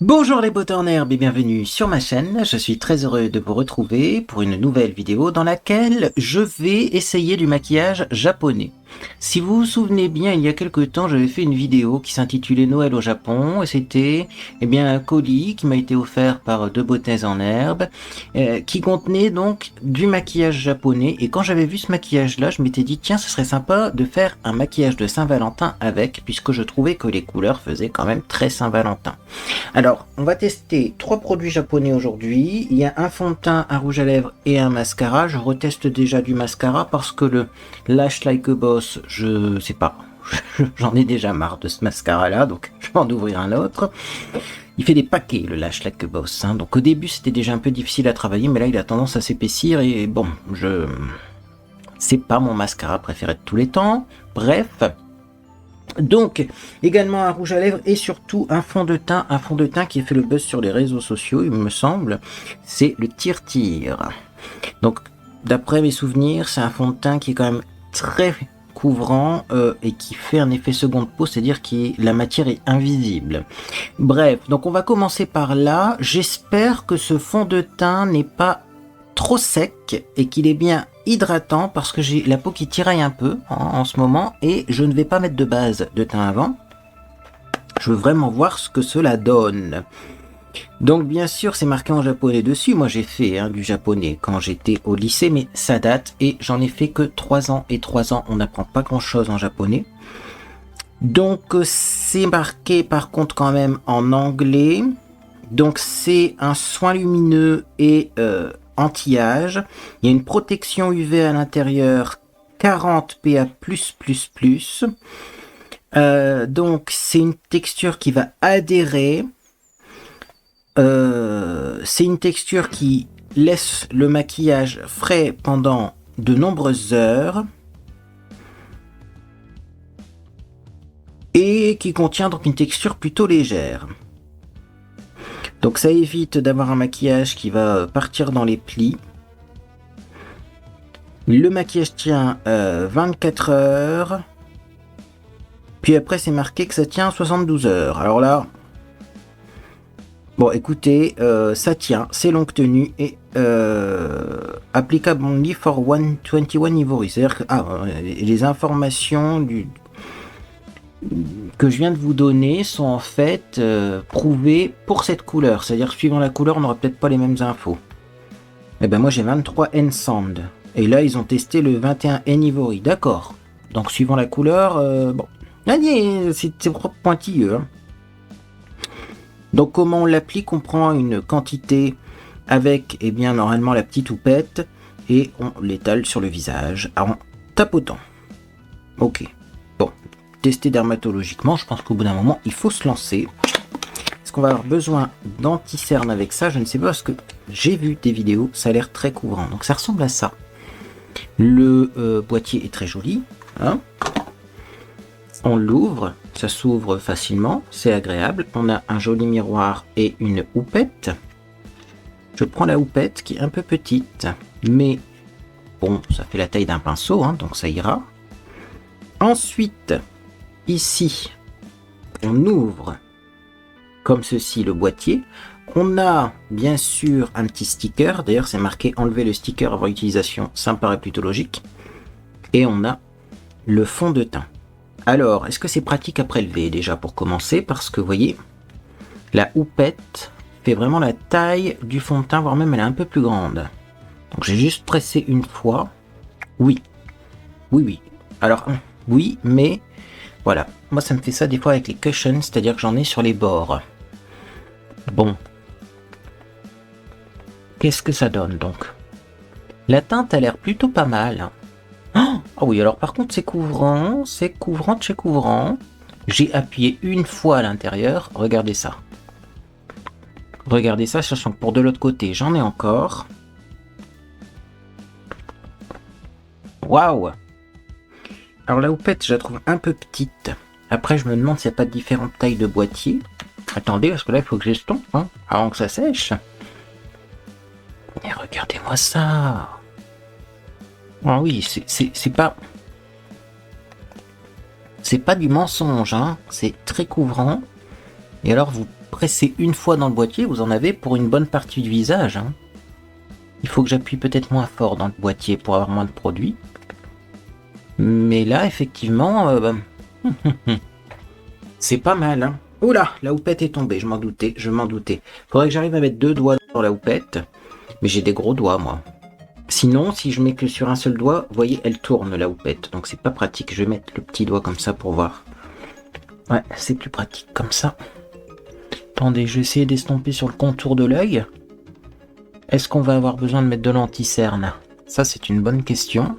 Bonjour les beautés en herbe et bienvenue sur ma chaîne. Je suis très heureux de vous retrouver pour une nouvelle vidéo dans laquelle je vais essayer du maquillage japonais. Si vous vous souvenez bien, il y a quelques temps, j'avais fait une vidéo qui s'intitulait Noël au Japon et c'était un colis qui m'a été offert par deux beautés en herbe qui contenait donc du maquillage japonais. Et quand j'avais vu ce maquillage là, je m'étais dit tiens, ce serait sympa de faire un maquillage de Saint-Valentin avec, puisque je trouvais que les couleurs faisaient quand même très Saint-Valentin. Alors, on va tester 3 produits japonais aujourd'hui. Il y a un fond de teint, un rouge à lèvres et un mascara. Je reteste déjà du mascara parce que le Lash Like a Boss, je sais pas, j'en ai déjà marre de ce mascara là, donc je vais en ouvrir un autre. Il fait des paquets le Lash Like a Boss, hein. Donc au début c'était déjà un peu difficile à travailler, mais là il a tendance à s'épaissir et bon, c'est pas mon mascara préféré de tous les temps. Bref. Donc, également un rouge à lèvres et surtout un fond de teint qui a fait le buzz sur les réseaux sociaux, il me semble, c'est le Tire. Donc, d'après mes souvenirs, c'est un fond de teint qui est quand même très couvrant et qui fait un effet seconde peau, c'est-à-dire que la matière est invisible. Bref, donc on va commencer par là. J'espère que ce fond de teint n'est pas trop sec et qu'il est bien hydratant parce que j'ai la peau qui tiraille un peu en ce moment et je ne vais pas mettre de base de teint avant. Je veux vraiment voir ce que cela donne. Donc bien sûr c'est marqué en japonais dessus. Moi j'ai fait du japonais quand j'étais au lycée, mais ça date et j'en ai fait que 3 ans. Et 3 ans on n'apprend pas grand chose en japonais. Donc c'est marqué par contre quand même en anglais. Donc c'est un soin lumineux et anti-âge. Il y a une protection UV à l'intérieur 40 PA+++. Donc c'est une texture qui va adhérer. C'est une texture qui laisse le maquillage frais pendant de nombreuses heures. Et qui contient donc une texture plutôt légère. Donc ça évite d'avoir un maquillage qui va partir dans les plis. Le maquillage tient 24 heures. Puis après c'est marqué que ça tient 72 heures. Alors là, bon écoutez, ça tient, c'est longue tenue et applicable only for 121 ivory. C'est-à-dire que les informations que je viens de vous donner sont en fait prouvées pour cette couleur. C'est-à-dire que suivant la couleur, on n'aura peut-être pas les mêmes infos. Et ben moi j'ai 23 N Sand. Et là ils ont testé le 21 N Ivory. D'accord. Donc suivant la couleur, bon. C'est pointilleux. Hein. Donc comment on l'applique? On prend une quantité avec normalement la petite houppette et on l'étale sur le visage en tapotant. Ok. Bon. Tester dermatologiquement, je pense qu'au bout d'un moment, il faut se lancer. Est-ce qu'on va avoir besoin d'anti-cerne avec ça? Je ne sais pas, parce que j'ai vu des vidéos, ça a l'air très couvrant. Donc ça ressemble à ça. Le boîtier est très joli. Hein, on l'ouvre, ça s'ouvre facilement, c'est agréable. On a un joli miroir et une houppette. Je prends la houppette qui est un peu petite, mais bon, ça fait la taille d'un pinceau, hein, donc ça ira. Ensuite, ici, on ouvre comme ceci le boîtier. On a bien sûr un petit sticker. D'ailleurs, c'est marqué enlever le sticker avant utilisation. Ça me paraît plutôt logique. Et on a le fond de teint. Alors, est-ce que c'est pratique à prélever déjà pour commencer? Parce que vous voyez, la houppette fait vraiment la taille du fond de teint, voire même elle est un peu plus grande. Donc j'ai juste pressé une fois. Oui. Oui. Alors, oui, mais voilà, moi ça me fait ça des fois avec les cushions, c'est-à-dire que j'en ai sur les bords. Bon. Qu'est-ce que ça donne donc? La teinte a l'air plutôt pas mal. Ah oui, alors par contre c'est couvrant de chez couvrant. J'ai appuyé une fois à l'intérieur, regardez ça. Regardez ça, sachant que pour de l'autre côté j'en ai encore. Waouh! Alors la houppette, je la trouve un peu petite. Après, je me demande s'il n'y a pas de différentes tailles de boîtier. Attendez, parce que là, il faut que j'estompe, hein, avant que ça sèche. Et regardez-moi ça. Ah oui, c'est pas... C'est pas du mensonge, hein. C'est très couvrant. Et alors, vous pressez une fois dans le boîtier, vous en avez pour une bonne partie du visage. Hein. Il faut que j'appuie peut-être moins fort dans le boîtier pour avoir moins de produits. Mais là, effectivement, c'est pas mal. Hein. Oula, la houppette est tombée, je m'en doutais. Faudrait que j'arrive à mettre 2 doigts dans la houppette. Mais j'ai des gros doigts, moi. Sinon, si je mets que sur un seul doigt, vous voyez, elle tourne la houppette. Donc c'est pas pratique. Je vais mettre le petit doigt comme ça pour voir. Ouais, c'est plus pratique comme ça. Attendez, je vais essayer d'estomper sur le contour de l'œil. Est-ce qu'on va avoir besoin de mettre de l'anti-cerne? Ça, c'est une bonne question.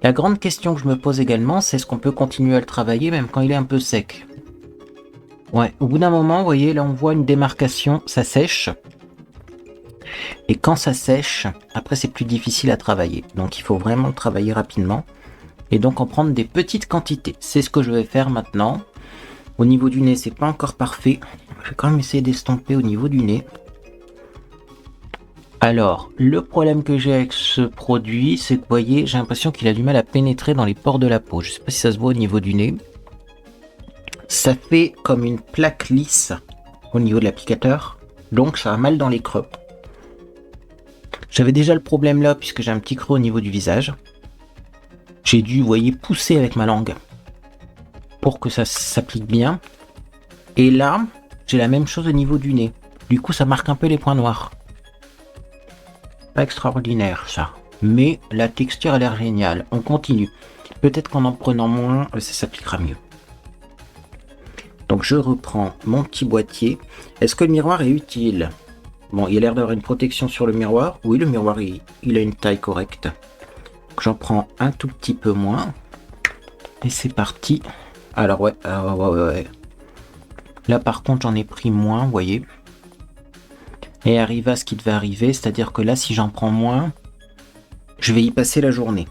La grande question que je me pose également, c'est est-ce qu'on peut continuer à le travailler même quand il est un peu sec? Ouais, au bout d'un moment, vous voyez, là on voit une démarcation, ça sèche. Et quand ça sèche, après c'est plus difficile à travailler. Donc il faut vraiment le travailler rapidement. Et donc en prendre des petites quantités. C'est ce que je vais faire maintenant. Au niveau du nez, c'est pas encore parfait. Je vais quand même essayer d'estomper au niveau du nez. Alors, le problème que j'ai avec ce produit, c'est que vous voyez, j'ai l'impression qu'il a du mal à pénétrer dans les pores de la peau. Je sais pas si ça se voit au niveau du nez. Ça fait comme une plaque lisse au niveau de l'applicateur. Donc ça a mal dans les creux. J'avais déjà le problème là puisque j'ai un petit creux au niveau du visage. J'ai dû, vous voyez, pousser avec ma langue pour que ça s'applique bien. Et là, j'ai la même chose au niveau du nez. Du coup, ça marque un peu les points noirs. Pas extraordinaire ça. Mais la texture a l'air géniale. On continue. Peut-être qu'en prenant moins, ça s'appliquera mieux. Donc je reprends mon petit boîtier. Est-ce que le miroir est utile? Bon, il a l'air d'avoir une protection sur le miroir. Oui, le miroir, il a une taille correcte. J'en prends un tout petit peu moins. Et c'est parti. Alors ouais. Là par contre j'en ai pris moins, vous voyez. Et arrive à ce qui devait arriver, c'est-à-dire que là si j'en prends moins, je vais y passer la journée.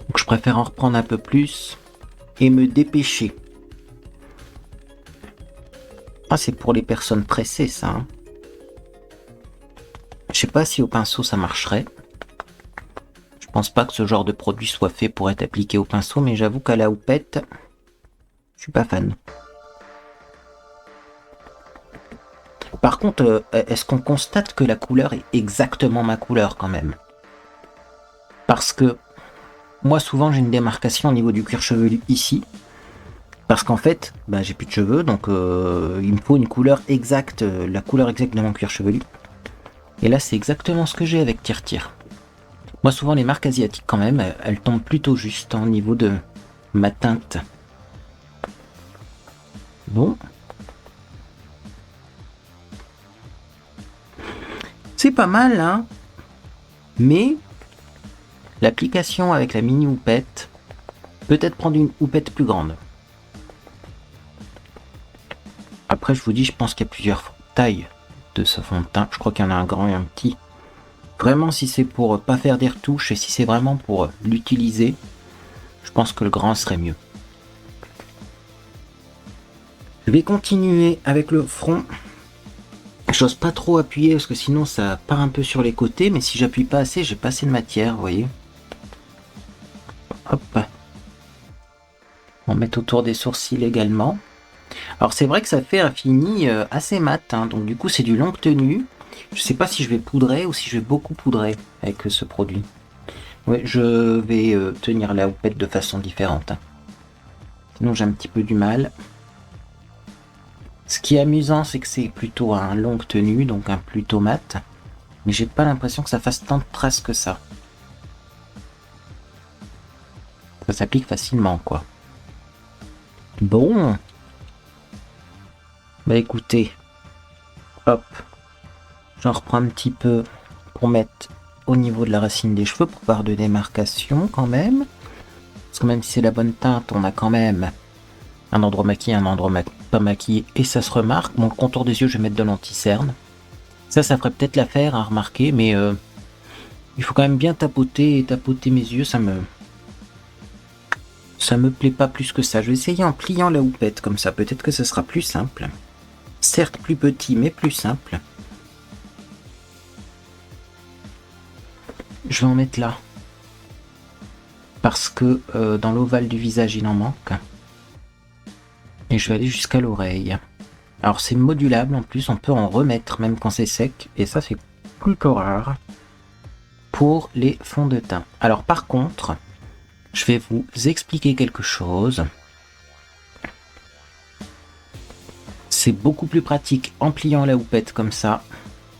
Donc je préfère en reprendre un peu plus et me dépêcher. Ah, c'est pour les personnes pressées ça. Hein. Je sais pas si au pinceau ça marcherait. Je pense pas que ce genre de produit soit fait pour être appliqué au pinceau, mais j'avoue qu'à la houppette, je suis pas fan. Par contre, est-ce qu'on constate que la couleur est exactement ma couleur quand même? Parce que moi souvent j'ai une démarcation au niveau du cuir chevelu ici. Parce qu'en fait, j'ai plus de cheveux, donc il me faut une couleur exacte, la couleur exacte de mon cuir chevelu. Et là c'est exactement ce que j'ai avec Tire. Moi souvent les marques asiatiques quand même, elles tombent plutôt juste au niveau de ma teinte. Bon. C'est pas mal, hein. Mais l'application avec la mini houppette, peut-être prendre une houppette plus grande. Après, je vous dis, je pense qu'il y a plusieurs tailles de ce fond de teint. Je crois qu'il y en a un grand et un petit. Vraiment, si c'est pour pas faire des retouches et si c'est vraiment pour l'utiliser, je pense que le grand serait mieux. Je vais continuer avec le front. J'ose pas trop appuyer parce que sinon ça part un peu sur les côtés, mais si j'appuie pas assez, j'ai pas assez de matière, vous voyez. Hop. On va mettre autour des sourcils également. Alors c'est vrai que ça fait un fini assez mat, hein, donc du coup c'est du longue tenue. Je sais pas si je vais poudrer ou si je vais beaucoup poudrer avec ce produit. Ouais, je vais tenir la houppette de façon différente. Hein. Sinon j'ai un petit peu du mal. Ce qui est amusant, c'est que c'est plutôt un longue tenue, donc un plutôt mat. Mais j'ai pas l'impression que ça fasse tant de traces que ça. Ça s'applique facilement, quoi. Bon. Bah écoutez. Hop. J'en reprends un petit peu pour mettre au niveau de la racine des cheveux, pour avoir de démarcation quand même. Parce que même si c'est la bonne teinte, on a quand même un endroit maquillé, un endroit pas maquillé, et ça se remarque. Bon, le contour des yeux, je vais mettre de l'anti-cerne. Ça ferait peut-être l'affaire à remarquer, mais il faut quand même bien tapoter mes yeux, ça me plaît pas plus que ça. Je vais essayer en pliant la houppette, comme ça, peut-être que ce sera plus simple. Certes plus petit, mais plus simple. Je vais en mettre là. Parce que dans l'ovale du visage, il en manque. Et je vais aller jusqu'à l'oreille. Alors c'est modulable en plus, on peut en remettre même quand c'est sec. Et ça c'est plutôt rare pour les fonds de teint. Alors par contre, je vais vous expliquer quelque chose. C'est beaucoup plus pratique en pliant la houppette comme ça.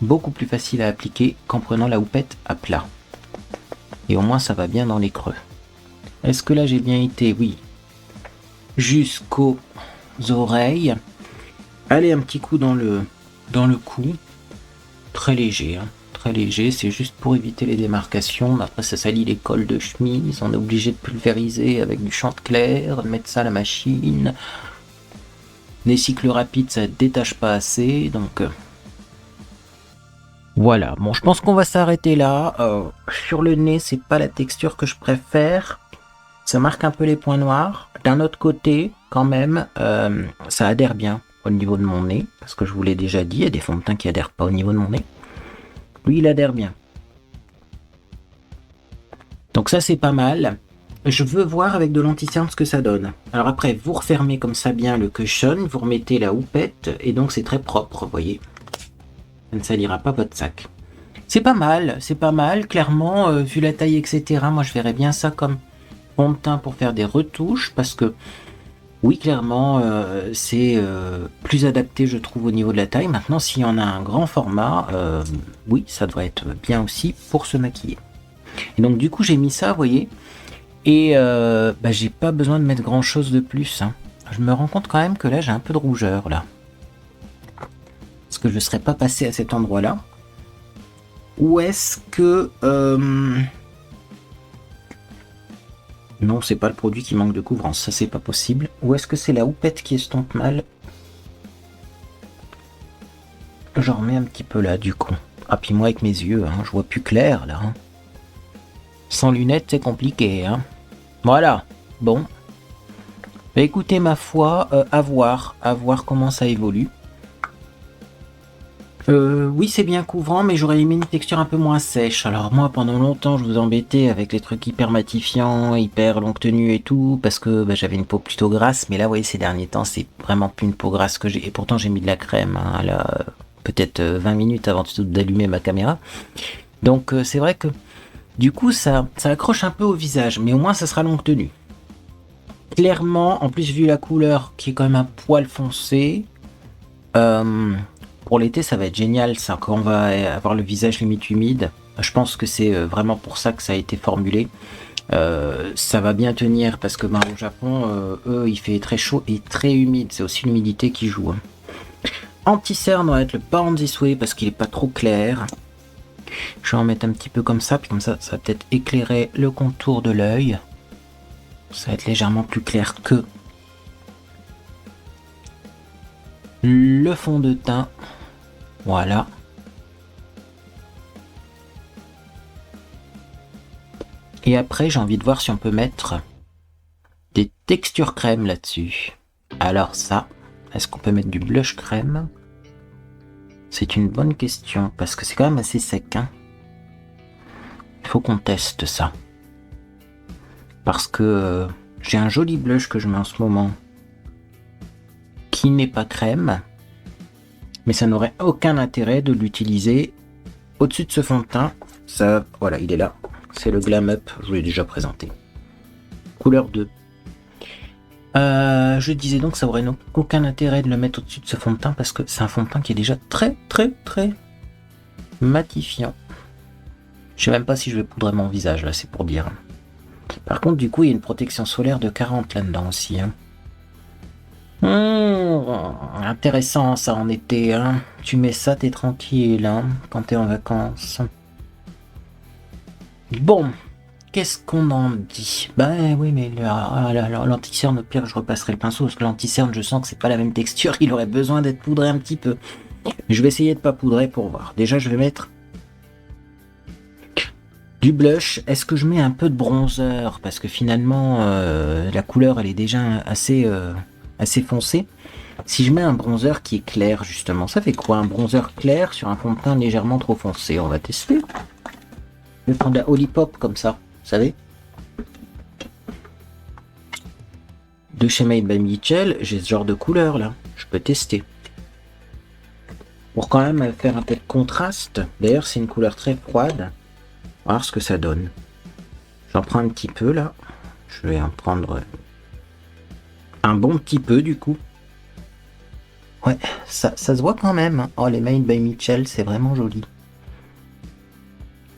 Beaucoup plus facile à appliquer qu'en prenant la houppette à plat. Et au moins ça va bien dans les creux. Est-ce que là j'ai bien été? Oui. Jusqu'aux oreilles. Allez, un petit coup dans le cou. Très léger, hein. Très léger, c'est juste pour éviter les démarcations. Après ça salit les cols de chemise. On est obligé de pulvériser avec du chanticleer, de mettre ça à la machine. Les cycles rapides ça détache pas assez, donc... Voilà, bon je pense qu'on va s'arrêter là. Sur le nez, c'est pas la texture que je préfère. Ça marque un peu les points noirs. D'un autre côté, quand même, ça adhère bien au niveau de mon nez. Parce que je vous l'ai déjà dit, il y a des fonds de teint qui adhèrent pas au niveau de mon nez. Lui, il adhère bien. Donc ça, c'est pas mal. Je veux voir avec de l'anti-cerne ce que ça donne. Alors après, vous refermez comme ça bien le cushion, vous remettez la houppette, et donc c'est très propre, vous voyez. Ça ne salira pas votre sac. C'est pas mal. Clairement, vu la taille, etc., moi je verrais bien ça comme fond de teint pour faire des retouches, parce que oui, clairement, c'est plus adapté, je trouve, au niveau de la taille. Maintenant, s'il y en a un grand format, oui, ça devrait être bien aussi pour se maquiller. Et donc, du coup, j'ai mis ça, vous voyez, et j'ai pas besoin de mettre grand chose de plus, hein. Je me rends compte quand même que là, j'ai un peu de rougeur, là. Est-ce que je ne serais pas passé à cet endroit-là? Ou est-ce que... Non, c'est pas le produit qui manque de couvrance, ça c'est pas possible. Ou est-ce que c'est la houppette qui estompe mal? J'en remets un petit peu là, du coup. Ah, puis moi avec mes yeux, hein, je vois plus clair, là. Hein. Sans lunettes, c'est compliqué, hein. Voilà, bon. Bah, écoutez, ma foi, à voir comment ça évolue. Oui, c'est bien couvrant, mais j'aurais aimé une texture un peu moins sèche. Alors moi, pendant longtemps, je vous embêtais avec les trucs hyper matifiants, hyper longue tenue et tout, parce que j'avais une peau plutôt grasse. Mais là, vous voyez, ces derniers temps, c'est vraiment plus une peau grasse que j'ai. Et pourtant, j'ai mis de la crème, hein, là, peut-être 20 minutes avant d'allumer ma caméra. Donc, c'est vrai que, du coup, ça accroche un peu au visage, mais au moins, ça sera longue tenue. Clairement, en plus, vu la couleur, qui est quand même un poil foncé, pour l'été, ça va être génial, ça, quand on va avoir le visage limite humide. Je pense que c'est vraiment pour ça que ça a été formulé. Ça va bien tenir parce que au Japon, eux, il fait très chaud et très humide. C'est aussi l'humidité qui joue. Hein. Anti-cerne va être le Born This Way parce qu'il est pas trop clair. Je vais en mettre un petit peu comme ça, puis comme ça va peut-être éclairer le contour de l'œil. Ça va être légèrement plus clair que le fond de teint. Voilà. Et après, j'ai envie de voir si on peut mettre des textures crème là-dessus. Alors ça, est-ce qu'on peut mettre du blush crème? C'est une bonne question, parce que c'est quand même assez sec. Hein. Il faut qu'on teste ça. Parce que j'ai un joli blush que je mets en ce moment, qui n'est pas crème. Mais ça n'aurait aucun intérêt de l'utiliser au-dessus de ce fond de teint. Ça, voilà, il est là. C'est le Glam Up, je vous l'ai déjà présenté. Couleur 2. Je disais donc que ça aurait aucun intérêt de le mettre au-dessus de ce fond de teint parce que c'est un fond de teint qui est déjà très matifiant. Je sais même pas si je vais poudrer mon visage là, c'est pour dire. Par contre, du coup, il y a une protection solaire de 40 là-dedans aussi. Hein. Intéressant ça en été, hein. Tu mets ça, t'es tranquille, hein, quand t'es en vacances. Bon, qu'est-ce qu'on en dit? Oui, mais l'anti-cerne, au pire, je repasserai le pinceau, parce que l'anti-cerne, je sens que c'est pas la même texture, il aurait besoin d'être poudré un petit peu. Je vais essayer de pas poudrer pour voir. Déjà, je vais mettre du blush. Est-ce que je mets un peu de bronzer? Parce que finalement, la couleur, elle est déjà assez foncé. Si je mets un bronzer qui est clair, justement, ça fait quoi un bronzer clair sur un fond de teint légèrement trop foncé? On va tester. Je vais prendre la Olipop comme ça, vous savez. De chez Made by Mitchell, j'ai ce genre de couleur là. Je peux tester. Pour quand même faire un peu de contraste. D'ailleurs, c'est une couleur très froide. On va voir ce que ça donne. J'en prends un petit peu là. Je vais en prendre un bon petit peu du coup. Ouais, ça se voit quand même. Oh, les Made by Mitchell, c'est vraiment joli.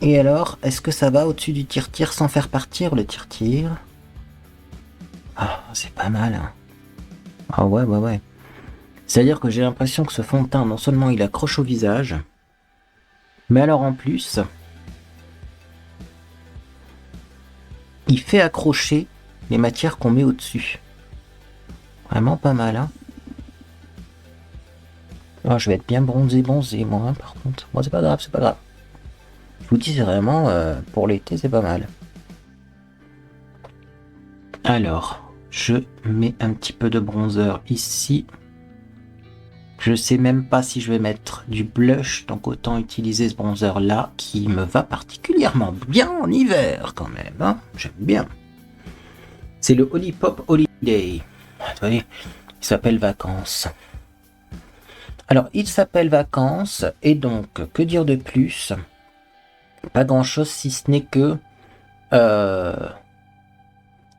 Et alors, est-ce que ça va au-dessus du tire-tire sans faire partir le tire-tire? Ah, c'est pas mal. Hein. Ah ouais. C'est-à-dire que j'ai l'impression que ce fond de teint, non seulement il accroche au visage, mais alors en plus, il fait accrocher les matières qu'on met au-dessus. Vraiment pas mal, hein. Oh, je vais être bien bronzé, moi, hein, par contre. Bon, c'est pas grave. Je vous dis, c'est vraiment, pour l'été, c'est pas mal. Alors, je mets un petit peu de bronzer ici. Je sais même pas si je vais mettre du blush, donc autant utiliser ce bronzer là, qui me va particulièrement bien en hiver quand même, hein. J'aime bien. C'est le Olipop Holiday. Vous voyez, il s'appelle Vacances. Alors, il s'appelle Vacances, et donc, que dire de plus? Pas grand-chose, si ce n'est que...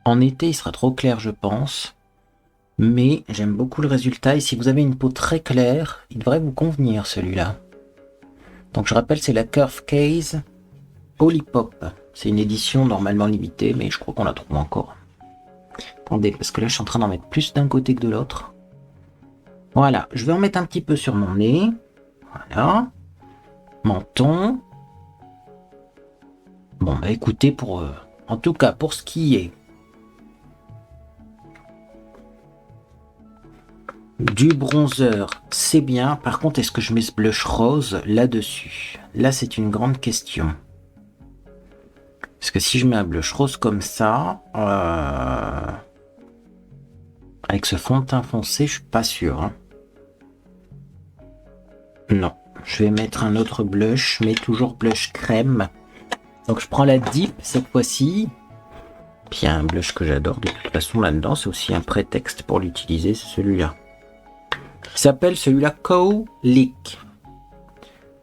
en été, il sera trop clair, je pense. Mais j'aime beaucoup le résultat, et si vous avez une peau très claire, il devrait vous convenir, celui-là. Donc, je rappelle, c'est la Curve Case Olipop. C'est une édition normalement limitée, mais je crois qu'on la trouve encore. Attendez, parce que là, je suis en train d'en mettre plus d'un côté que de l'autre. Voilà, je vais en mettre un petit peu sur mon nez. Voilà. Menton. Bon, bah écoutez, en tout cas, pour ce qui est du bronzer, c'est bien. Par contre, est-ce que je mets ce blush rose là-dessus? Là, c'est une grande question. Parce que si je mets un blush rose comme ça, avec ce fond de teint foncé, je suis pas sûr. Hein. Non, je vais mettre un autre blush, mais toujours blush crème. Donc je prends la Deep cette fois-ci. Puis il y a un blush que j'adore de toute façon là-dedans, c'est aussi un prétexte pour l'utiliser, c'est celui-là. Il s'appelle celui-là Cowlick.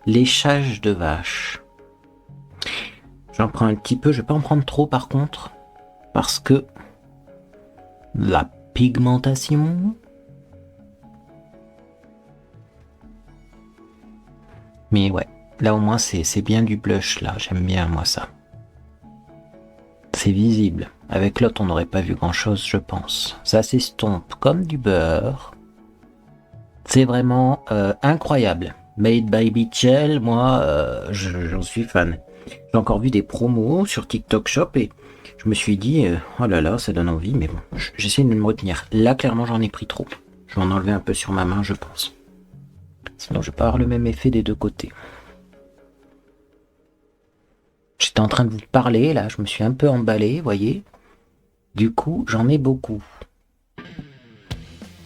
Léchage de vache. J'en prends un petit peu, je vais pas en prendre trop par contre, parce que la pigmentation. Mais ouais, là au moins c'est bien du blush là, j'aime bien moi ça. C'est visible. Avec l'autre on n'aurait pas vu grand chose je pense. Ça s'estompe comme du beurre. C'est vraiment incroyable. Made by Mitchell, moi j'en suis fan. J'ai encore vu des promos sur TikTok Shop et je me suis dit, oh là là, ça donne envie, mais bon, j'essaie de me retenir. Là, clairement, j'en ai pris trop. Je vais en enlever un peu sur ma main, je pense. Sinon, je vais pas avoir le même effet des deux côtés. J'étais en train de vous parler, là, je me suis un peu emballé, voyez. Du coup, j'en ai beaucoup.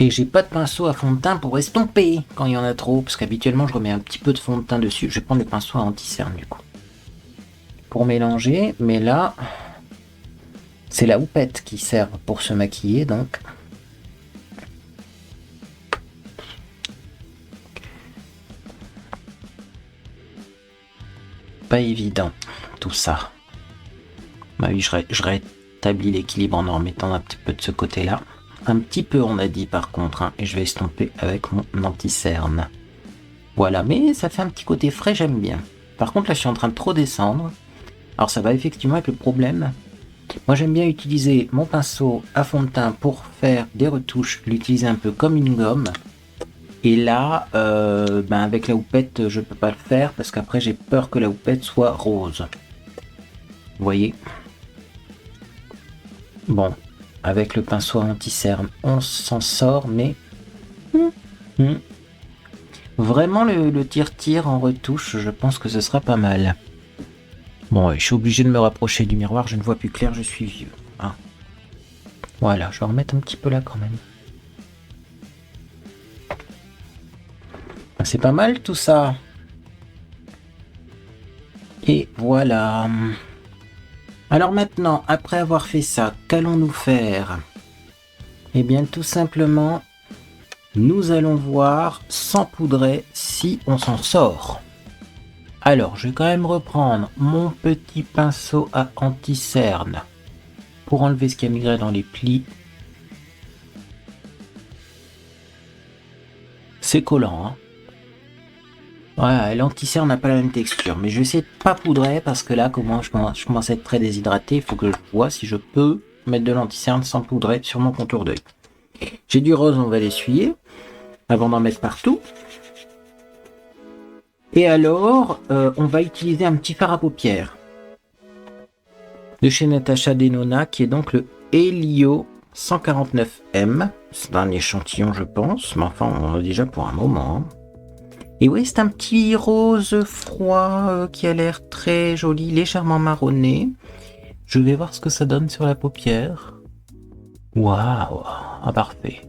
Et j'ai pas de pinceau à fond de teint pour estomper quand il y en a trop, parce qu'habituellement, je remets un petit peu de fond de teint dessus. Je vais prendre le pinceau à anti-cerne, du coup. Pour mélanger, mais là, c'est la houppette qui sert pour se maquiller, donc. Pas évident, tout ça. Bah oui, je rétablis l'équilibre en remettant un petit peu de ce côté-là. Un petit peu, on a dit par contre, hein, et je vais estomper avec mon anti-cerne. Voilà, mais ça fait un petit côté frais, j'aime bien. Par contre, là, je suis en train de trop descendre. Alors, ça va effectivement être le problème. Moi, j'aime bien utiliser mon pinceau à fond de teint pour faire des retouches, l'utiliser un peu comme une gomme. Et là, avec la houppette, je peux pas le faire parce qu'après, j'ai peur que la houppette soit rose. Vous voyez? Bon, avec le pinceau anti-cerne, on s'en sort, mais... Vraiment, le tire-tire en retouche, je pense que ce sera pas mal. Bon, je suis obligé de me rapprocher du miroir, je ne vois plus clair, je suis vieux. Hein. Voilà, je vais en remettre un petit peu là quand même. C'est pas mal tout ça. Et voilà. Alors maintenant, après avoir fait ça, qu'allons-nous faire? Eh bien, tout simplement, nous allons voir sans poudrer si on s'en sort. Alors, je vais quand même reprendre mon petit pinceau à anti-cerne pour enlever ce qui a migré dans les plis. C'est collant, hein. Voilà, l'anti-cerne n'a pas la même texture, mais je vais essayer de pas poudrer parce que là, je commence à être très déshydraté. Il faut que je vois si je peux mettre de l'anti-cerne sans poudrer sur mon contour d'œil. J'ai du rose, on va l'essuyer avant d'en mettre partout. Et alors, on va utiliser un petit fard à paupières de chez Natasha Denona, qui est donc le Helio 149M. C'est un échantillon, je pense, mais enfin, on en a déjà pour un moment. Hein. Et oui, c'est un petit rose froid qui a l'air très joli, légèrement marronné. Je vais voir ce que ça donne sur la paupière. Waouh, ah, parfait.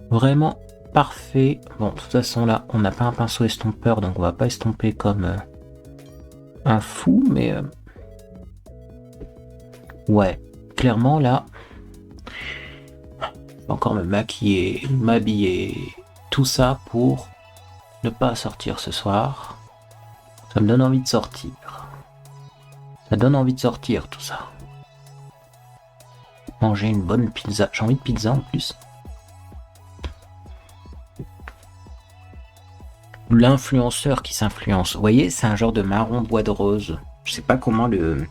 Vraiment parfait. Bon, de toute façon, là, on n'a pas un pinceau estompeur, donc on va pas estomper comme un fou, mais... ouais, clairement, là... je vais encore me maquiller, m'habiller, tout ça pour ne pas sortir ce soir. Ça me donne envie de sortir. Ça donne envie de sortir, tout ça. Manger une bonne pizza. J'ai envie de pizza en plus. L'influenceur qui s'influence. Vous voyez, c'est un genre de marron bois de rose. Je sais pas comment le...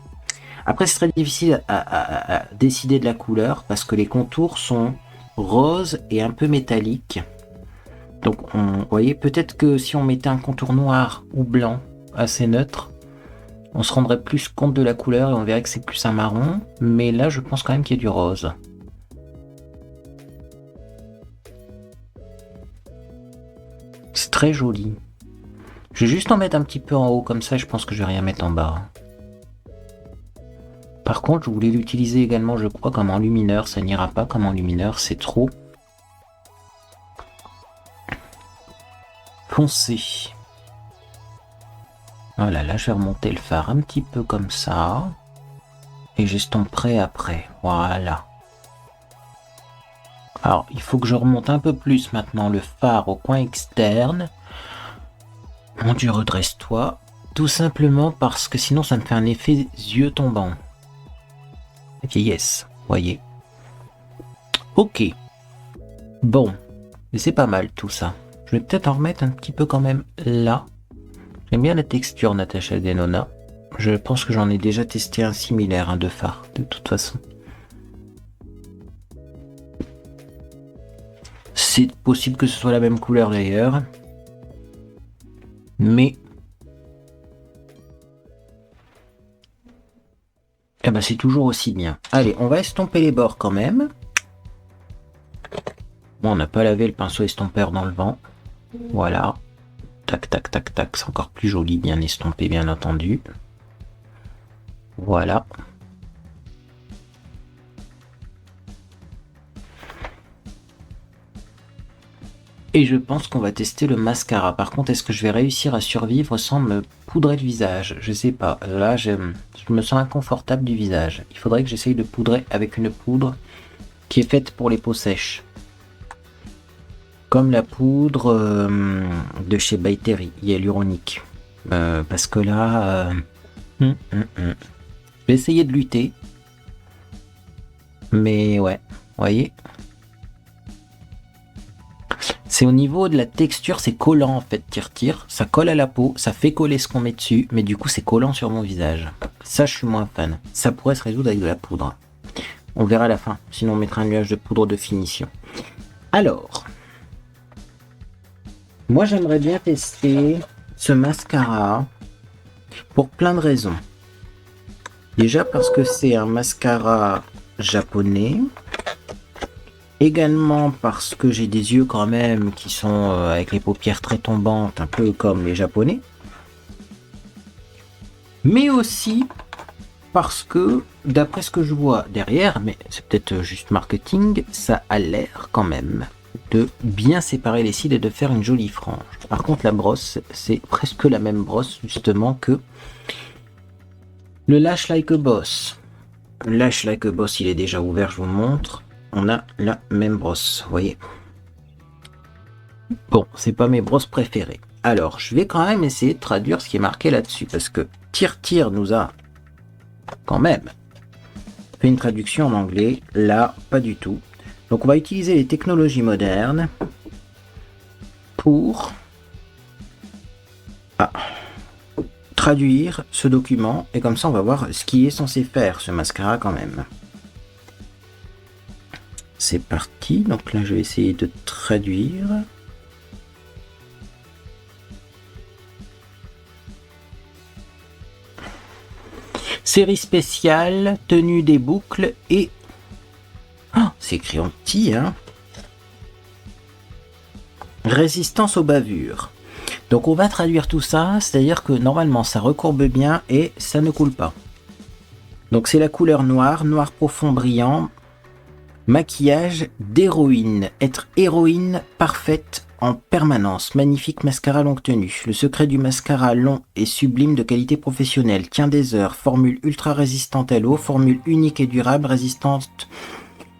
Après, c'est très difficile à décider de la couleur parce que les contours sont roses et un peu métalliques. Donc, vous voyez, peut-être que si on mettait un contour noir ou blanc assez neutre, on se rendrait plus compte de la couleur et on verrait que c'est plus un marron. Mais là, je pense quand même qu'il y a du rose. C'est très joli. Je vais juste en mettre un petit peu en haut, comme ça, je pense que je vais rien mettre en bas. Par contre, je voulais l'utiliser également, je crois, comme enlumineur. Ça n'ira pas comme enlumineur, c'est trop foncé. Voilà, là, je vais remonter le fard un petit peu comme ça. Et j'estomperai après. Voilà. Alors, il faut que je remonte un peu plus maintenant le fard au coin externe. Mon Dieu, redresse-toi. Tout simplement parce que sinon, ça me fait un effet yeux tombants. Ok, yes, voyez. Ok. Bon, mais c'est pas mal tout ça. Je vais peut-être en remettre un petit peu quand même là. J'aime bien la texture Natasha Denona. Je pense que j'en ai déjà testé un similaire, de fard, de toute façon. C'est possible que ce soit la même couleur d'ailleurs. Mais... eh ben c'est toujours aussi bien. Allez, on va estomper les bords quand même. Bon, on n'a pas lavé le pinceau estompeur dans le vent. Voilà. Tac, tac, tac, tac. C'est encore plus joli, bien estompé, bien entendu. Voilà. Et je pense qu'on va tester le mascara. Par contre, est-ce que je vais réussir à survivre sans me poudrer le visage? Je sais pas. Là, je me sens inconfortable du visage. Il faudrait que j'essaye de poudrer avec une poudre qui est faite pour les peaux sèches. Comme la poudre de chez By Terry, hyaluronique. Parce que là... je vais essayer de lutter. Mais ouais, vous voyez. C'est au niveau de la texture, c'est collant en fait, tire-tire. Ça colle à la peau, ça fait coller ce qu'on met dessus, mais du coup c'est collant sur mon visage. Ça, je suis moins fan. Ça pourrait se résoudre avec de la poudre. On verra à la fin, sinon on mettra un nuage de poudre de finition. Alors, moi j'aimerais bien tester ce mascara pour plein de raisons. Déjà parce que c'est un mascara japonais. Également parce que j'ai des yeux quand même qui sont avec les paupières très tombantes, un peu comme les japonais. Mais aussi parce que, d'après ce que je vois derrière, mais c'est peut-être juste marketing, ça a l'air quand même de bien séparer les cils et de faire une jolie frange. Par contre, la brosse, c'est presque la même brosse justement que le Lash Like a Boss. Le Lash Like a Boss, il est déjà ouvert, je vous montre. on a la même brosse, vous voyez. Bon, c'est pas mes brosses préférées. Alors, je vais quand même essayer de traduire ce qui est marqué là-dessus, parce que Tire nous a quand même fait une traduction en anglais. Là, pas du tout. Donc, on va utiliser les technologies modernes pour traduire ce document, et comme ça, on va voir ce qui est censé faire ce mascara quand même. C'est parti. Donc là, je vais essayer de traduire. Série spéciale, tenue des boucles et... Oh, c'est écrit en petit, hein. Résistance aux bavures. Donc on va traduire tout ça, c'est-à-dire que normalement ça recourbe bien et ça ne coule pas. Donc c'est la couleur noire, noir profond brillant, maquillage d'héroïne, être héroïne parfaite en permanence, magnifique mascara longue tenue. Le secret du mascara long et sublime de qualité professionnelle, tient des heures, formule ultra résistante à l'eau, formule unique et durable, résistante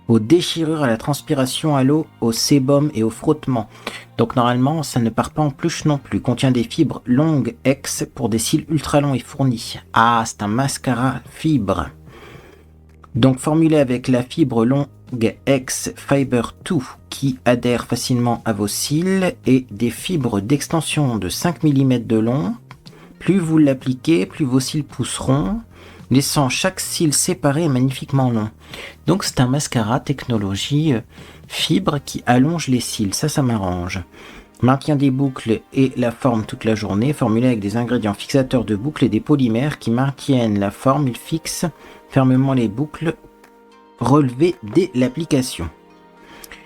aux déchirures, à la transpiration, à l'eau, au sébum et au frottement. Donc normalement, ça ne part pas en pluche non plus. Contient des fibres longues X pour des cils ultra longs et fournis. Ah, c'est un mascara fibre. Donc formulé avec la fibre longue X Fiber 2 qui adhère facilement à vos cils et des fibres d'extension de 5 mm de long. Plus vous l'appliquez, plus vos cils pousseront, laissant chaque cil séparé et magnifiquement long. Donc c'est un mascara technologie fibre qui allonge les cils, ça m'arrange. Maintient des boucles et la forme toute la journée, formulé avec des ingrédients fixateurs de boucles et des polymères qui maintiennent la forme, il fixe fermement les boucles relevées dès l'application.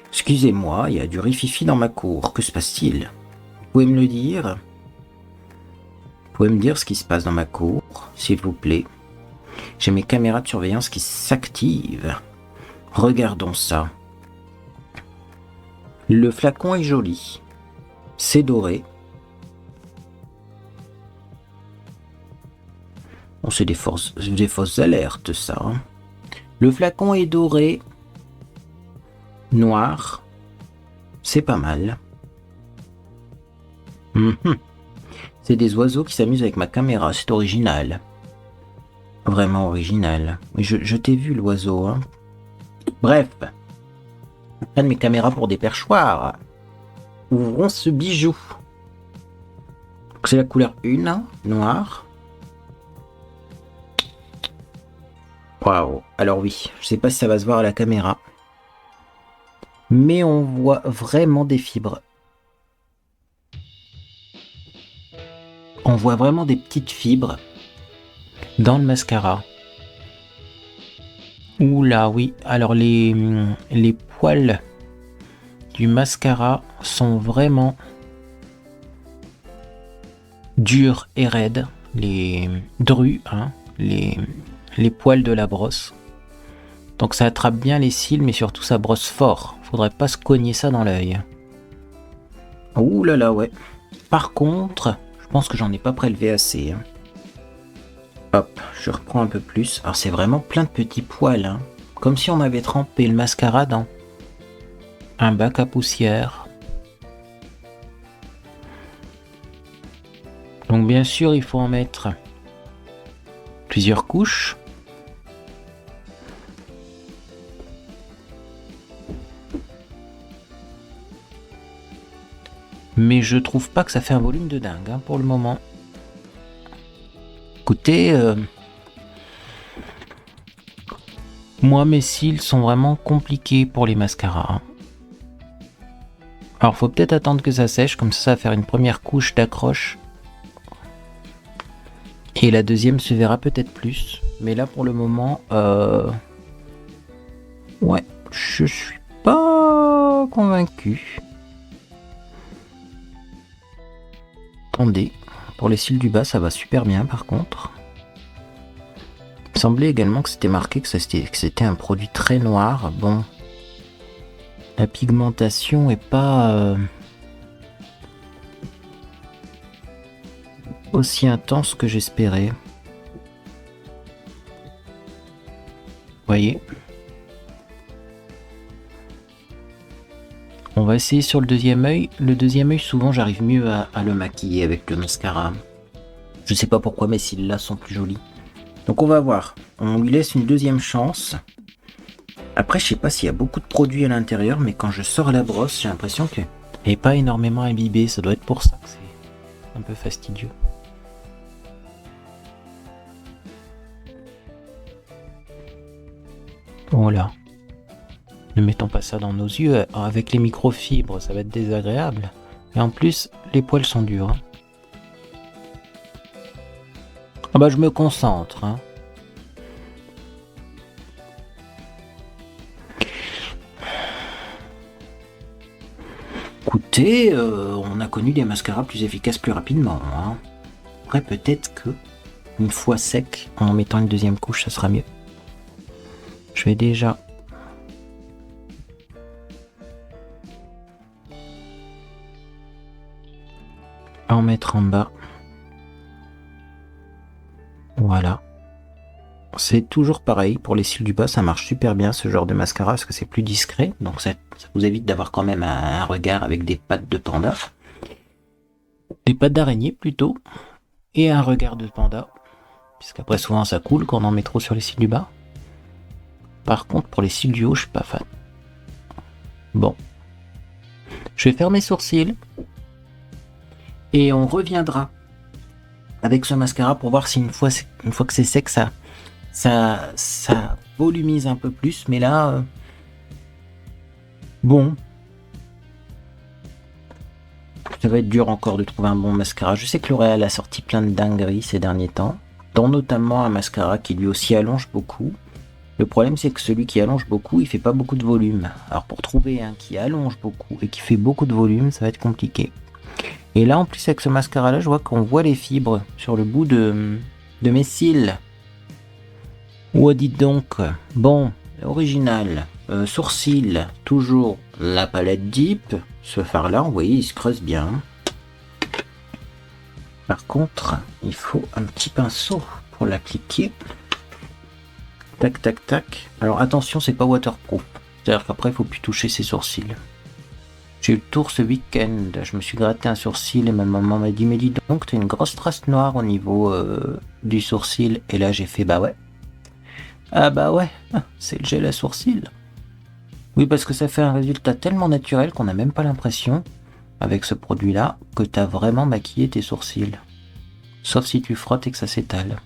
Excusez-moi, il y a du rififi dans ma cour, que se passe-t-il? Vous pouvez me le dire? Vous pouvez me dire ce qui se passe dans ma cour, s'il vous plaît? J'ai mes caméras de surveillance qui s'activent. Regardons ça. Le flacon est joli. C'est doré. Bon, c'est des fausses alertes, ça. Hein. Le flacon est doré. Noir. C'est pas mal. C'est des oiseaux qui s'amusent avec ma caméra. C'est original. Vraiment original. Je t'ai vu, l'oiseau. Hein. Bref. Un de mes caméras pour des perchoirs. Ouvrons ce bijou. C'est la couleur 1, noir. Waouh. Alors oui, je sais pas si ça va se voir à la caméra. Mais on voit vraiment des fibres. On voit vraiment des petites fibres dans le mascara. Oula, oui. Alors les poils du mascara sont vraiment durs et raides. Les drus, hein, les poils de la brosse. Donc ça attrape bien les cils, mais surtout ça brosse fort. Faudrait pas se cogner ça dans l'œil. Ouh là là, ouais. Par contre, je pense que j'en ai pas prélevé assez. Hein. Hop, je reprends un peu plus. Alors c'est vraiment plein de petits poils. Hein. Comme si on avait trempé le mascara dans un bac à poussière. Donc bien sûr, il faut en mettre plusieurs couches. Mais je trouve pas que ça fait un volume de dingue hein, pour le moment. Écoutez, moi mes cils sont vraiment compliqués pour les mascaras. Alors faut peut-être attendre que ça sèche, comme ça va faire une première couche d'accroche. Et la deuxième se verra peut-être plus. Mais là pour le moment, ouais, je suis pas convaincu. Attendez, pour les cils du bas ça va super bien par contre. Il me semblait également que c'était marqué que c'était un produit très noir. Bon, la pigmentation est pas aussi intense que j'espérais. Vous voyez ? On va essayer sur le deuxième œil. Le deuxième œil, souvent, j'arrive mieux à le maquiller avec le mascara. Je sais pas pourquoi, mes cils là sont plus jolis. Donc on va voir. On lui laisse une deuxième chance. Après, je sais pas s'il y a beaucoup de produits à l'intérieur, mais quand je sors la brosse, j'ai l'impression qu'elle n'est pas énormément imbibée. Ça doit être pour ça que c'est un peu fastidieux. Voilà. Ne mettons pas ça dans nos yeux. Avec les microfibres, ça va être désagréable. Et en plus, les poils sont durs. Hein. Ah bah je me concentre. Hein. Écoutez, on a connu des mascaras plus efficaces plus rapidement. Hein. Après, peut-être que une fois sec, en mettant une deuxième couche, ça sera mieux. Je vais déjà en mettre en bas. Voilà. C'est toujours pareil, pour les cils du bas, ça marche super bien ce genre de mascara parce que c'est plus discret, donc ça vous évite d'avoir quand même un regard avec des pattes de panda. Des pattes d'araignée plutôt, et un regard de panda, puisqu'après souvent ça coule quand on en met trop sur les cils du bas. Par contre, pour les cils du haut, je suis pas fan. Bon. Je vais faire mes sourcils. Et on reviendra avec ce mascara pour voir si une fois que c'est sec, ça volumise un peu plus. Mais là, bon. Ça va être dur encore de trouver un bon mascara. Je sais que L'Oréal a sorti plein de dingueries ces derniers temps, dont notamment un mascara qui lui aussi allonge beaucoup. Le problème, c'est que celui qui allonge beaucoup, il fait pas beaucoup de volume. Alors pour trouver un qui allonge beaucoup et qui fait beaucoup de volume, ça va être compliqué. Et là, en plus, avec ce mascara-là, je vois qu'on voit les fibres sur le bout de mes cils. Oh, dites donc. Bon, original. Sourcil, toujours la palette Deep. Ce fard-là, vous voyez, il se creuse bien. Par contre, il faut un petit pinceau pour l'appliquer. Tac, tac, tac. Alors attention, c'est pas waterproof. C'est-à-dire qu'après, il faut plus toucher ses sourcils. J'ai eu le tour ce week-end, je me suis gratté un sourcil et ma maman m'a dit « Mais dis donc, t'as une grosse trace noire au niveau du sourcil. » Et là j'ai fait « Bah ouais. » Ah bah ouais, c'est le gel à sourcil. Oui, parce que ça fait un résultat tellement naturel qu'on n'a même pas l'impression, avec ce produit-là, que t'as vraiment maquillé tes sourcils. Sauf si tu frottes et que ça s'étale.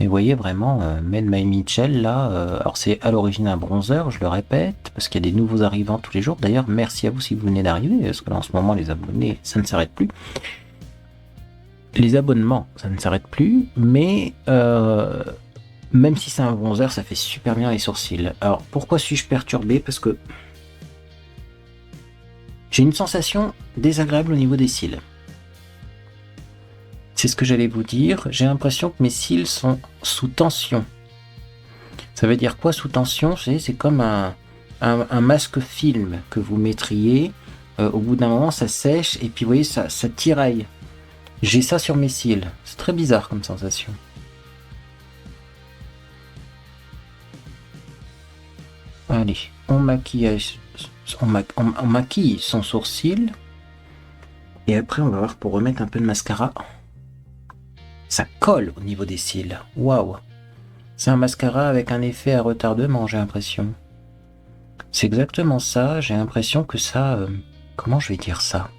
Mais vous voyez vraiment, Made by Mitchell là, alors c'est à l'origine un bronzer, je le répète, parce qu'il y a des nouveaux arrivants tous les jours. D'ailleurs, merci à vous si vous venez d'arriver, parce que là en ce moment les abonnés, ça ne s'arrête plus. Les abonnements, ça ne s'arrête plus, mais même si c'est un bronzer, ça fait super bien les sourcils. Alors pourquoi suis-je perturbé? Parce que j'ai une sensation désagréable au niveau des cils. C'est ce que j'allais vous dire. J'ai l'impression que mes cils sont sous tension. Ça veut dire quoi sous tension? C'est comme un masque film que vous mettriez. Au bout d'un moment, ça sèche et puis vous voyez, ça tiraille. J'ai ça sur mes cils. C'est très bizarre comme sensation. Allez, on maquille son sourcil. Et après, on va voir pour remettre un peu de mascara. Ça colle au niveau des cils. Waouh! C'est un mascara avec un effet à retardement, j'ai l'impression. C'est exactement ça. J'ai l'impression que ça... comment je vais dire ça?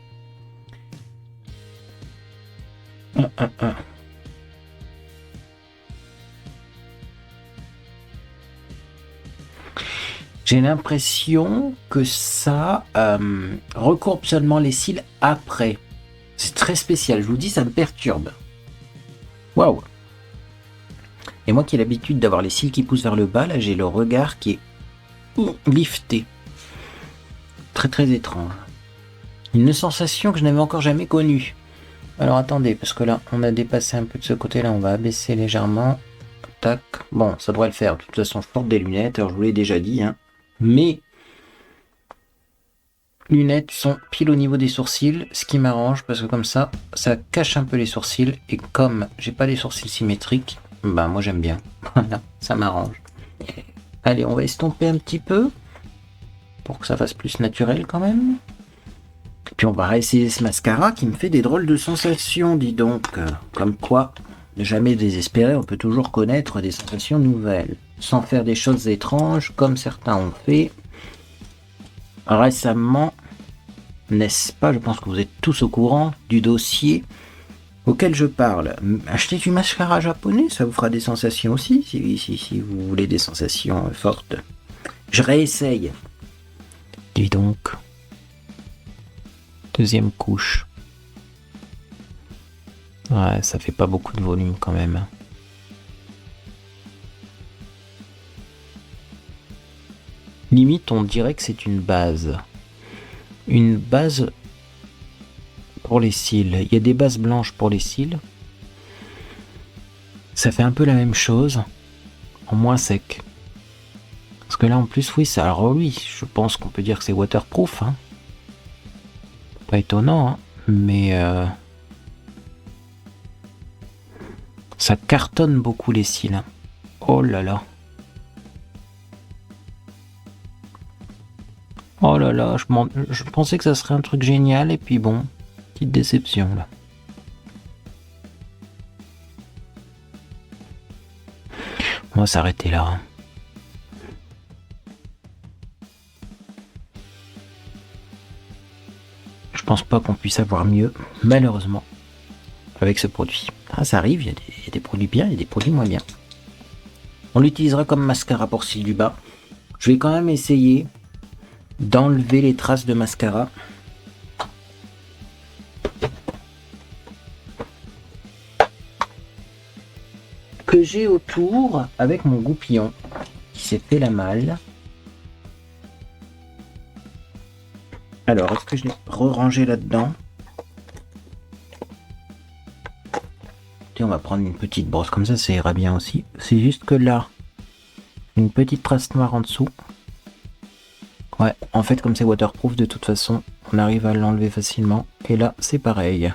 J'ai l'impression que ça recourbe seulement les cils après. C'est très spécial. Je vous dis, ça me perturbe. Waouh! Et moi qui ai l'habitude d'avoir les cils qui poussent vers le bas, là j'ai le regard qui est lifté. Très très étrange. Une sensation que je n'avais encore jamais connue. Alors attendez, parce que là on a dépassé un peu de ce côté-là, on va abaisser légèrement. Tac. Bon, ça devrait le faire. De toute façon, je porte des lunettes, alors je vous l'ai déjà dit. Hein. Mes lunettes sont pile au niveau des sourcils, ce qui m'arrange parce que comme ça cache un peu les sourcils. Et comme j'ai pas les sourcils symétriques, bah moi j'aime bien. Voilà, ça m'arrange. Allez, on va estomper un petit peu. pour que ça fasse plus naturel quand même. Puis on va réessayer ce mascara qui me fait des drôles de sensations, dis donc. Comme quoi, ne jamais désespérer, on peut toujours connaître des sensations nouvelles. Sans faire des choses étranges comme certains ont fait récemment. N'est-ce pas? Je pense que vous êtes tous au courant du dossier auquel je parle. Achetez du mascara japonais, ça vous fera des sensations aussi, si vous voulez des sensations fortes. Je réessaye. Dis donc. Deuxième couche. Ouais, ça fait pas beaucoup de volume quand même. Limite, on dirait que c'est une base. Une base pour les cils. Il y a des bases blanches pour les cils. Ça fait un peu la même chose, en moins sec. Parce que là, en plus, oui, ça. Alors oui, je pense qu'on peut dire que c'est waterproof. Hein. Pas étonnant, hein. Mais ça cartonne beaucoup les cils. Hein. Oh là là. Oh là là, je pensais que ça serait un truc génial et puis bon, petite déception là. On va s'arrêter là. Hein. Je pense pas qu'on puisse avoir mieux, malheureusement, avec ce produit. Ah, ça arrive, il y a des produits bien et des produits moins bien. On l'utilisera comme mascara pour cils du bas. Je vais quand même essayer d'enlever les traces de mascara. Que j'ai autour avec mon goupillon qui s'est fait la malle. Alors, est-ce que je l'ai re-rangé là-dedans? On va prendre une petite brosse comme ça ira bien aussi. C'est juste que là, une petite trace noire en dessous. Ouais, en fait, comme c'est waterproof, de toute façon, on arrive à l'enlever facilement. Et là, c'est pareil.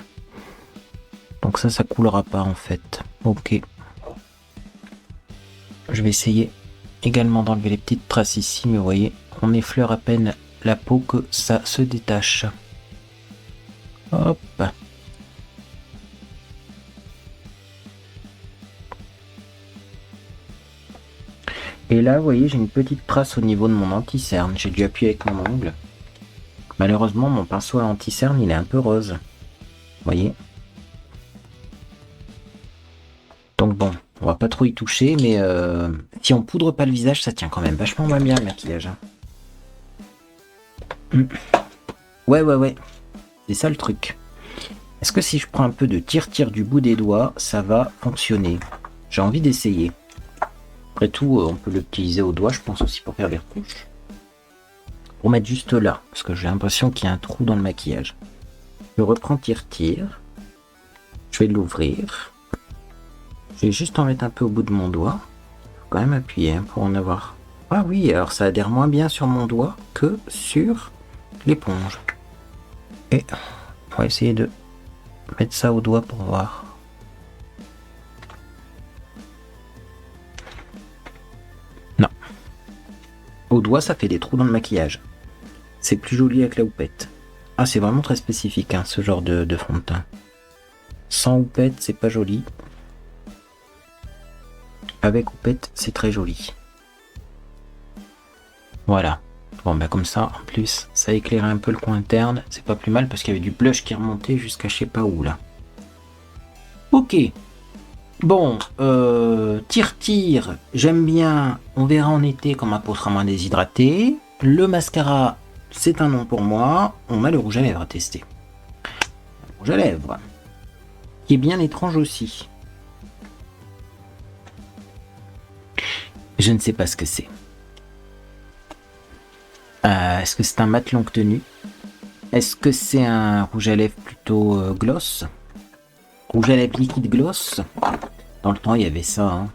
Donc ça coulera pas en fait. Ok. Je vais essayer également d'enlever les petites traces ici, mais vous voyez, on effleure à peine la peau que ça se détache. Hop. Et là, vous voyez, j'ai une petite trace au niveau de mon anti-cerne. J'ai dû appuyer avec mon ongle. Malheureusement, mon pinceau à anti-cerne, il est un peu rose. Vous voyez? Donc bon, on va pas trop y toucher, mais si on poudre pas le visage, ça tient quand même vachement moins bien le maquillage. Hein. Ouais. C'est ça le truc. Est-ce que si je prends un peu de tire-tire du bout des doigts, ça va fonctionner? J'ai envie d'essayer. Après tout, on peut l'utiliser au doigt, je pense aussi pour faire des retouches. Pour mettre juste là, parce que j'ai l'impression qu'il y a un trou dans le maquillage. Je reprends tire-tire. Je vais l'ouvrir. Je vais juste en mettre un peu au bout de mon doigt. Faut quand même appuyer hein, pour en avoir. Ah oui, alors ça adhère moins bien sur mon doigt que sur l'éponge. Et on va essayer de mettre ça au doigt pour voir. Non. Au doigt, ça fait des trous dans le maquillage. C'est plus joli avec la houppette. Ah, c'est vraiment très spécifique, hein, ce genre de fond de teint. Sans houppette, c'est pas joli. Avec houppette, c'est très joli. Voilà. Bon, bah comme ça, en plus, ça éclaire un peu le coin interne. C'est pas plus mal parce qu'il y avait du blush qui remontait jusqu'à je sais pas où, là. Ok. Bon, tire-tire, j'aime bien. On verra en été quand ma peau sera moins déshydratée. Le mascara, c'est un nom pour moi. On a le rouge à lèvres à tester. Le rouge à lèvres. Qui est bien étrange aussi. Je ne sais pas ce que c'est. Est-ce que c'est un mat longue tenue? Est-ce que c'est un rouge à lèvres plutôt gloss? Rouge à lèvres liquide gloss? Dans le temps, il y avait ça. Hein.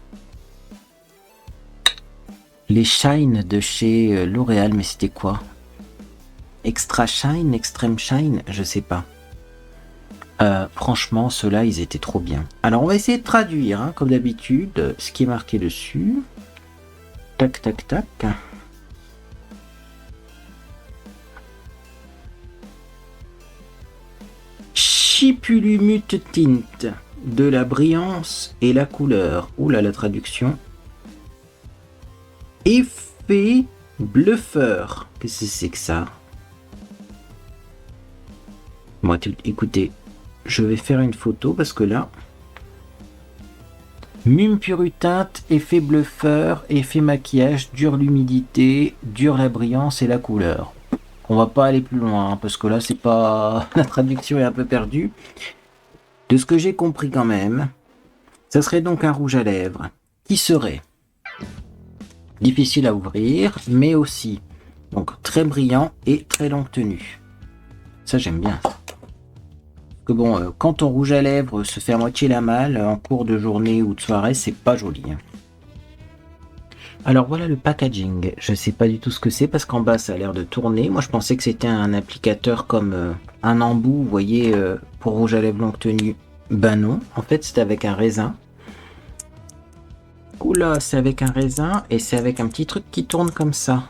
Les Shine de chez L'Oréal, mais c'était quoi? Extra Shine, Extreme Shine? Je sais pas. Franchement, ceux-là, ils étaient trop bien. Alors, on va essayer de traduire, hein, comme d'habitude, ce qui est marqué dessus. Tac, tac, tac. Pulumute Tint, de la brillance et la couleur. Oula, la traduction. Effet bluffeur. Qu'est-ce que c'est que ça? Bon, écoutez, je vais faire une photo parce que là... Mume Purutinte, effet bluffeur, effet maquillage, dure l'humidité, dure la brillance et la couleur. On va pas aller plus loin, hein, parce que là, c'est pas... La traduction est un peu perdue. De ce que j'ai compris quand même, ça serait donc un rouge à lèvres qui serait difficile à ouvrir, mais aussi donc très brillant et très longue tenue. Ça, j'aime bien. Que bon, quand ton rouge à lèvres se fait à moitié la malle en cours de journée ou de soirée, c'est pas joli. Hein. Alors voilà le packaging. Je sais pas du tout ce que c'est parce qu'en bas ça a l'air de tourner. Moi je pensais que c'était un applicateur comme un embout, vous voyez, pour rouge à lèvres longue tenue. Ben non, en fait c'est avec un raisin. Oula, c'est avec un raisin et c'est avec un petit truc qui tourne comme ça.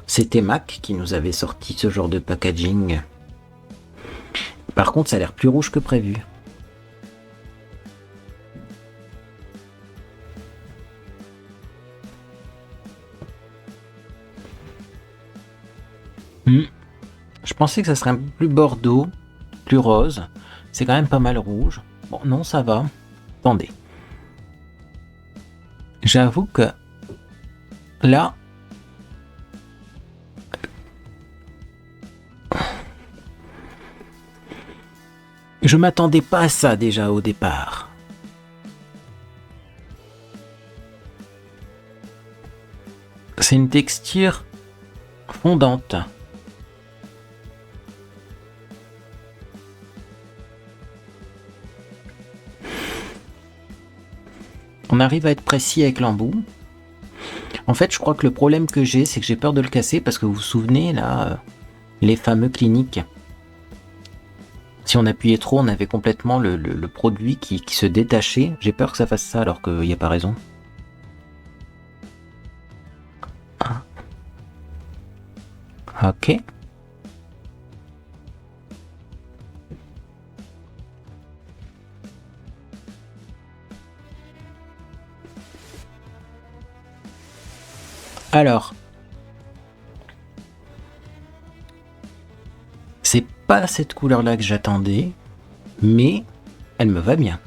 C'était Mac qui nous avait sorti ce genre de packaging. Par contre, ça a l'air plus rouge que prévu. Je pensais que ça serait un peu plus bordeaux, plus rose. C'est quand même pas mal rouge. Bon, non, ça va. Attendez. J'avoue que là... Je m'attendais pas à ça déjà au départ. C'est une texture fondante. On arrive à être précis avec l'embout. En fait, je crois que le problème que j'ai, c'est que j'ai peur de le casser parce que vous vous souvenez, là, les fameux cliniques. Si on appuyait trop, on avait complètement le produit qui se détachait. J'ai peur que ça fasse ça alors qu'il n'y a pas raison. Ah. Ok. Alors. C'est pas cette couleur-là que j'attendais, mais elle me va bien.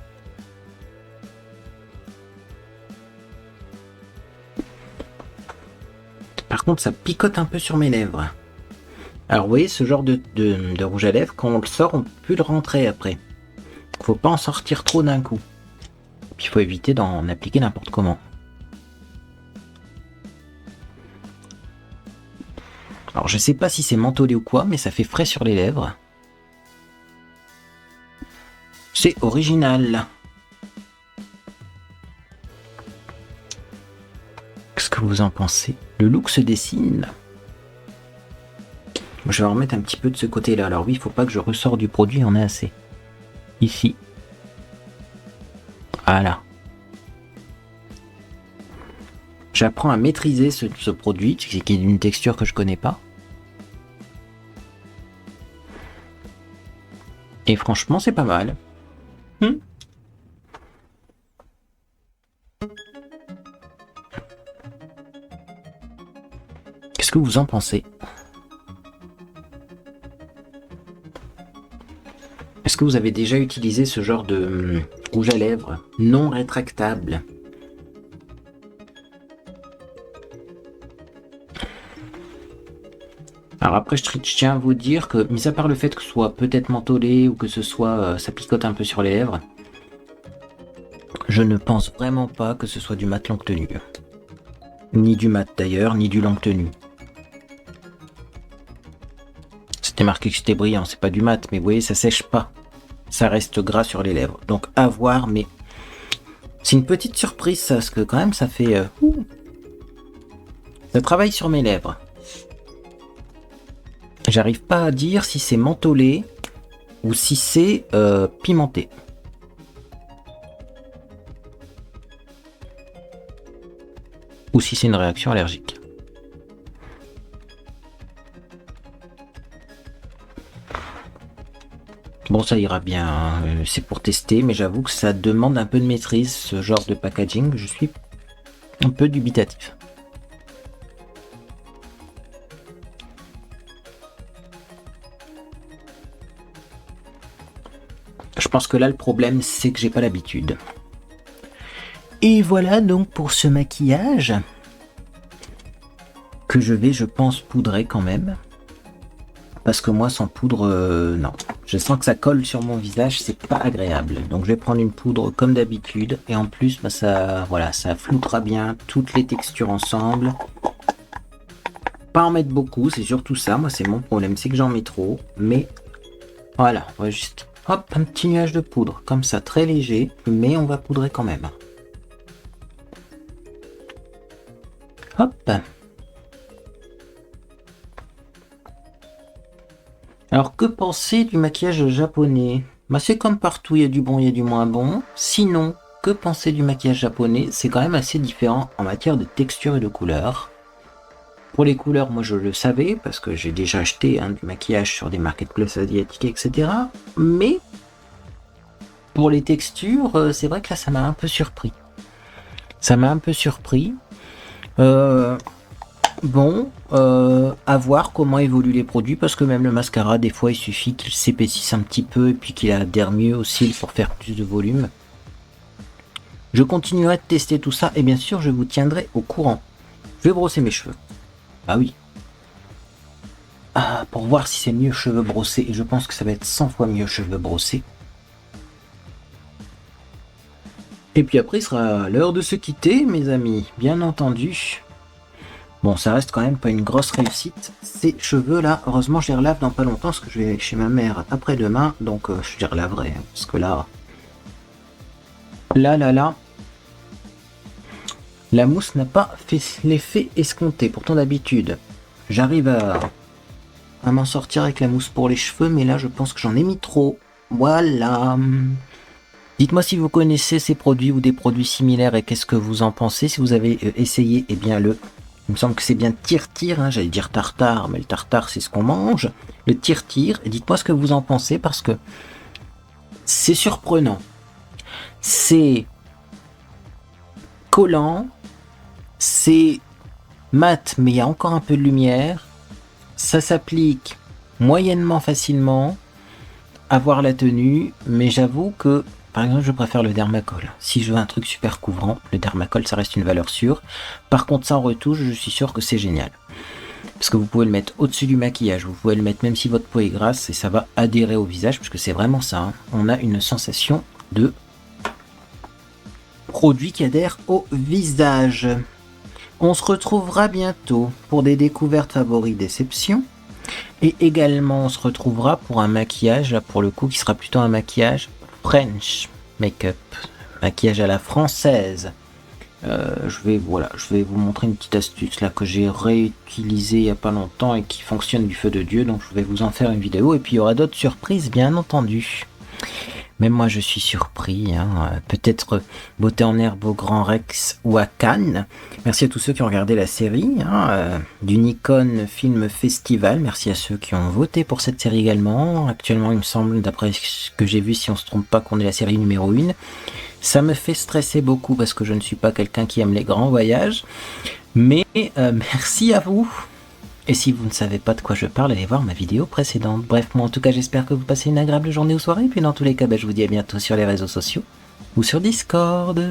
Par contre, ça picote un peu sur mes lèvres. Alors, vous voyez, ce genre de rouge à lèvres, quand on le sort, on peut plus le rentrer après. Faut pas en sortir trop d'un coup. Puis il faut éviter d'en appliquer n'importe comment. Alors, je sais pas si c'est mentholé ou quoi, mais ça fait frais sur les lèvres. C'est original. Qu'est-ce que vous en pensez? Le look se dessine. Je vais en remettre un petit peu de ce côté-là. Alors oui, il faut pas que je ressors du produit, il en a assez. Ici. Voilà. J'apprends à maîtriser ce produit, qui est d'une texture que je connais pas. Et franchement, c'est pas mal. Qu'est-ce que vous en pensez? Est-ce que vous avez déjà utilisé ce genre de rouge à lèvres non rétractable? Alors après, je tiens à vous dire que, mis à part le fait que ce soit peut-être mentholé ou que ce soit ça picote un peu sur les lèvres, je ne pense vraiment pas que ce soit du mat longue tenue. Ni du mat d'ailleurs, ni du longue tenue. C'était marqué que c'était brillant, c'est pas du mat, mais vous voyez, ça sèche pas. Ça reste gras sur les lèvres. Donc à voir, mais c'est une petite surprise ça, parce que quand même ça fait... Ça travaille sur mes lèvres. J'arrive pas à dire si c'est mentholé ou si c'est pimenté. Ou si c'est une réaction allergique. Bon, ça ira bien, hein, c'est pour tester, mais j'avoue que ça demande un peu de maîtrise, ce genre de packaging. Je suis un peu dubitatif. Je pense que là, le problème, c'est que j'ai pas l'habitude. Et voilà donc pour ce maquillage que je vais, je pense, poudrer quand même. Parce que moi, sans poudre, non. Je sens que ça colle sur mon visage, c'est pas agréable. Donc je vais prendre une poudre comme d'habitude. Et en plus, bah, ça, voilà, ça floutera bien toutes les textures ensemble. Pas en mettre beaucoup, c'est surtout ça. Moi, c'est mon problème, c'est que j'en mets trop. Mais voilà, on va juste, hop, un petit nuage de poudre. Comme ça, très léger. Mais on va poudrer quand même. Hop. Alors, que penser du maquillage japonais? Bah, c'est comme partout, il y a du bon, il y a du moins bon. Sinon, que penser du maquillage japonais? C'est quand même assez différent en matière de texture et de couleur. Pour les couleurs, moi je le savais, parce que j'ai déjà acheté du maquillage sur des marketplaces asiatiques, etc. Mais, pour les textures, c'est vrai que là, ça m'a un peu surpris. Ça m'a un peu surpris. Bon, à voir comment évoluent les produits, parce que même le mascara, des fois, il suffit qu'il s'épaississe un petit peu et puis qu'il adhère mieux au cils pour faire plus de volume. Je continuerai de tester tout ça et bien sûr, je vous tiendrai au courant. Je vais brosser mes cheveux. Ah oui. Ah, pour voir si c'est mieux cheveux brossés, et je pense que ça va être 100 fois mieux cheveux brossés. Et puis après, il sera l'heure de se quitter, mes amis, bien entendu. Bon, ça reste quand même pas une grosse réussite. Ces cheveux-là, heureusement, je les relave dans pas longtemps, parce que je vais chez ma mère après-demain, donc je les relaverai, hein, parce que là, la mousse n'a pas fait l'effet escompté. Pourtant, d'habitude, j'arrive à m'en sortir avec la mousse pour les cheveux, mais là, je pense que j'en ai mis trop. Voilà. Dites-moi si vous connaissez ces produits ou des produits similaires et qu'est-ce que vous en pensez. Si vous avez essayé, eh bien il me semble que c'est bien tire-tire, hein, j'allais dire tartare, mais le tartare c'est ce qu'on mange. Le tire-tire, et dites-moi ce que vous en pensez parce que c'est surprenant. C'est collant, c'est mat, mais il y a encore un peu de lumière. Ça s'applique moyennement facilement, à voir la tenue, mais j'avoue que par exemple, je préfère le Dermacol. Si je veux un truc super couvrant, le Dermacol, ça reste une valeur sûre. Par contre, sans retouche, je suis sûr que c'est génial. Parce que vous pouvez le mettre au-dessus du maquillage, vous pouvez le mettre même si votre peau est grasse, et ça va adhérer au visage, parce que c'est vraiment ça. Hein. On a une sensation de produit qui adhère au visage. On se retrouvera bientôt pour des découvertes favoris déceptions. Et également, on se retrouvera pour un maquillage, là pour le coup, qui sera plutôt un maquillage French make-up, maquillage à la française. Je vais vous montrer une petite astuce là que j'ai réutilisée il y a pas longtemps et qui fonctionne du feu de Dieu. Donc je vais vous en faire une vidéo et puis il y aura d'autres surprises bien entendu. Même moi je suis surpris, hein. Peut-être Beauté en herbe au Grand Rex ou à Cannes. Merci à tous ceux qui ont regardé la série du Nikon Film Festival. Merci à ceux qui ont voté pour cette série également. Actuellement il me semble, d'après ce que j'ai vu, si on se trompe pas, qu'on est la série numéro 1. Ça me fait stresser beaucoup parce que je ne suis pas quelqu'un qui aime les grands voyages. Mais merci à vous. Et si vous ne savez pas de quoi je parle, allez voir ma vidéo précédente. Bref, moi en tout cas j'espère que vous passez une agréable journée ou soirée. Et puis dans tous les cas, je vous dis à bientôt sur les réseaux sociaux ou sur Discord.